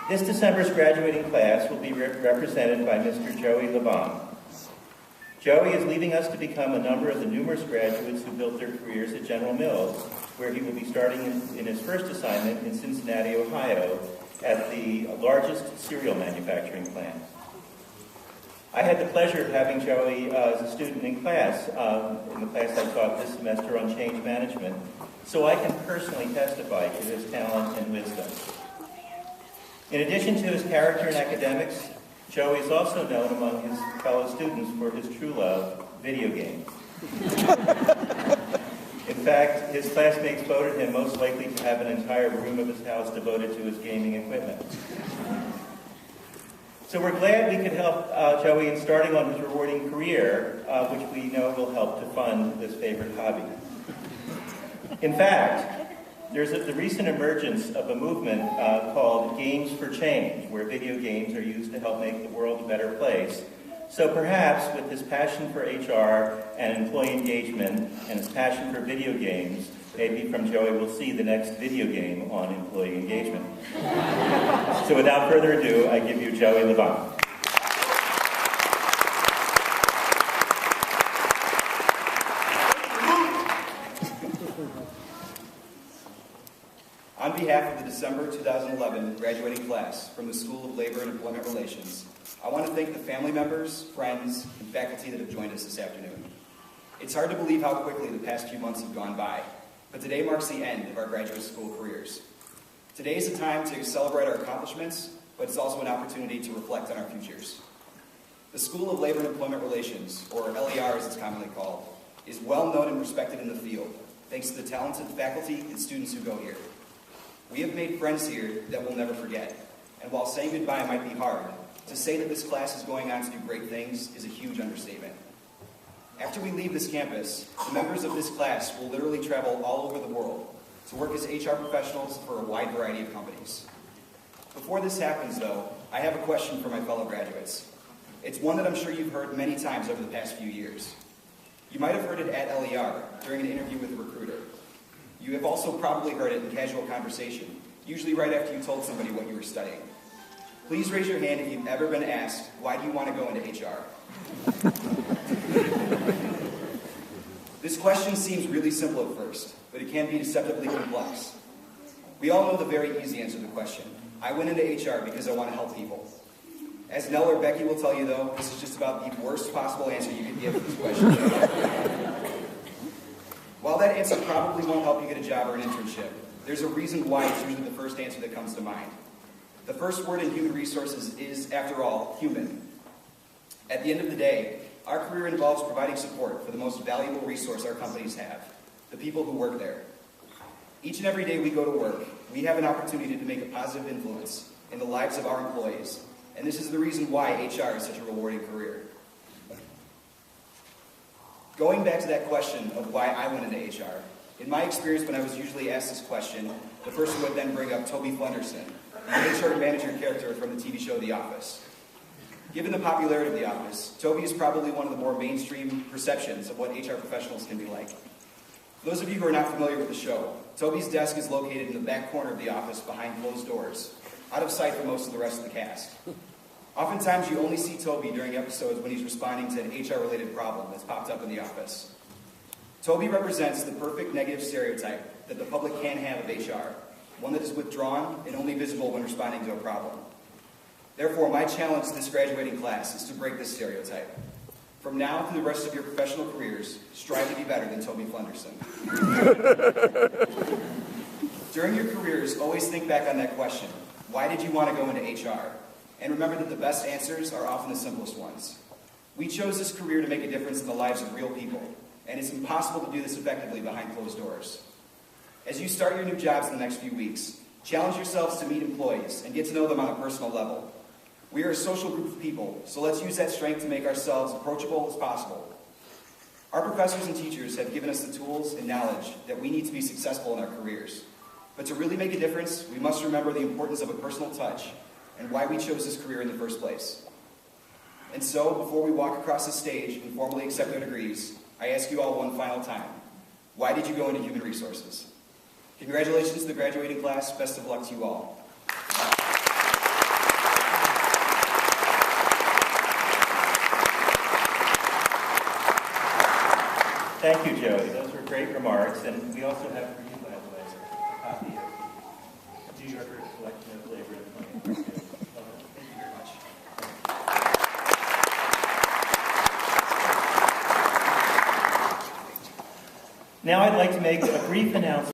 This December's graduating class will be represented by Mr. Joey Levin. Joey is leaving us to become a number of the numerous graduates who built their careers at General Mills, where he will be starting in his first assignment in Cincinnati, Ohio, at the largest cereal manufacturing plant. I had the pleasure of having Joey as a student in class, in the class I taught this semester on change management, so I can personally testify to his talent and wisdom. In addition to his character and academics, Joey is also known among his fellow students for his true love, video games. In fact, his classmates voted him most likely to have an entire room of his house devoted to his gaming equipment. So we're glad we could help Joey in starting on his rewarding career, which we know will help to fund this favorite hobby. In fact, there's the recent emergence of a movement called Games for Change, where video games are used to help make the world a better place. So perhaps with his passion for HR and employee engagement and his passion for video games, maybe from Joey we'll see the next video game on employee engagement. So without further ado, I give you Joey Levin. On behalf of the December 2011 graduating class from the School of Labor and Employment Relations, I want to thank the family members, friends, and faculty that have joined us this afternoon. It's hard to believe how quickly the past few months have gone by, but today marks the end of our graduate school careers. Today is a time to celebrate our accomplishments, but it's also an opportunity to reflect on our futures. The School of Labor and Employment Relations, or LER as it's commonly called, is well known and respected in the field, thanks to the talented faculty and students who go here. We have made friends here that we'll never forget, and while saying goodbye might be hard, to say that this class is going on to do great things is a huge understatement. After we leave this campus, the members of this class will literally travel all over the world to work as HR professionals for a wide variety of companies. Before this happens, though, I have a question for my fellow graduates. It's one that I'm sure you've heard many times over the past few years. You might have heard it at LER during an interview with a recruiter. You have also probably heard it in casual conversation, usually right after you told somebody what you were studying. Please raise your hand if you've ever been asked, why do you want to go into HR? This question seems really simple at first, but it can be deceptively complex. We all know the very easy answer to the question. I went into HR because I want to help people. As Nell or Becky will tell you, though, this is just about the worst possible answer you could give to this question. While that answer probably won't help you get a job or an internship, there's a reason why it's usually the first answer that comes to mind. The first word in human resources is, after all, human. At the end of the day, our career involves providing support for the most valuable resource our companies have, the people who work there. Each and every day we go to work, we have an opportunity to make a positive influence in the lives of our employees, and this is the reason why HR is such a rewarding career. Going back to that question of why I went into HR, in my experience when I was usually asked this question, the person would then bring up Toby Flenderson, the HR manager character from the TV show The Office. Given the popularity of The Office, Toby is probably one of the more mainstream perceptions of what HR professionals can be like. For those of you who are not familiar with the show, Toby's desk is located in the back corner of the office behind closed doors, out of sight for most of the rest of the cast. Oftentimes you only see Toby during episodes when he's responding to an HR-related problem that's popped up in the office. Toby represents the perfect negative stereotype that the public can have of HR, one that is withdrawn and only visible when responding to a problem. Therefore, my challenge to this graduating class is to break this stereotype. From now through the rest of your professional careers, strive to be better than Toby Flenderson. During your careers, always think back on that question. Why did you want to go into HR? And remember that the best answers are often the simplest ones. We chose this career to make a difference in the lives of real people, and it's impossible to do this effectively behind closed doors. As you start your new jobs in the next few weeks, challenge yourselves to meet employees and get to know them on a personal level. We are a social group of people, so let's use that strength to make ourselves approachable as possible. Our professors and teachers have given us the tools and knowledge that we need to be successful in our careers. But to really make a difference, we must remember the importance of a personal touch and why we chose this career in the first place. And so, before we walk across the stage and formally accept our degrees, I ask you all one final time, why did you go into human resources? Congratulations to the graduating class. Best of luck to you all. Thank you, Joey. Those were great remarks. And we also have for you, by the way, a copy of New Yorker Collection of Labor and Employment. Thank you very much. Now I'd like to make a brief announcement.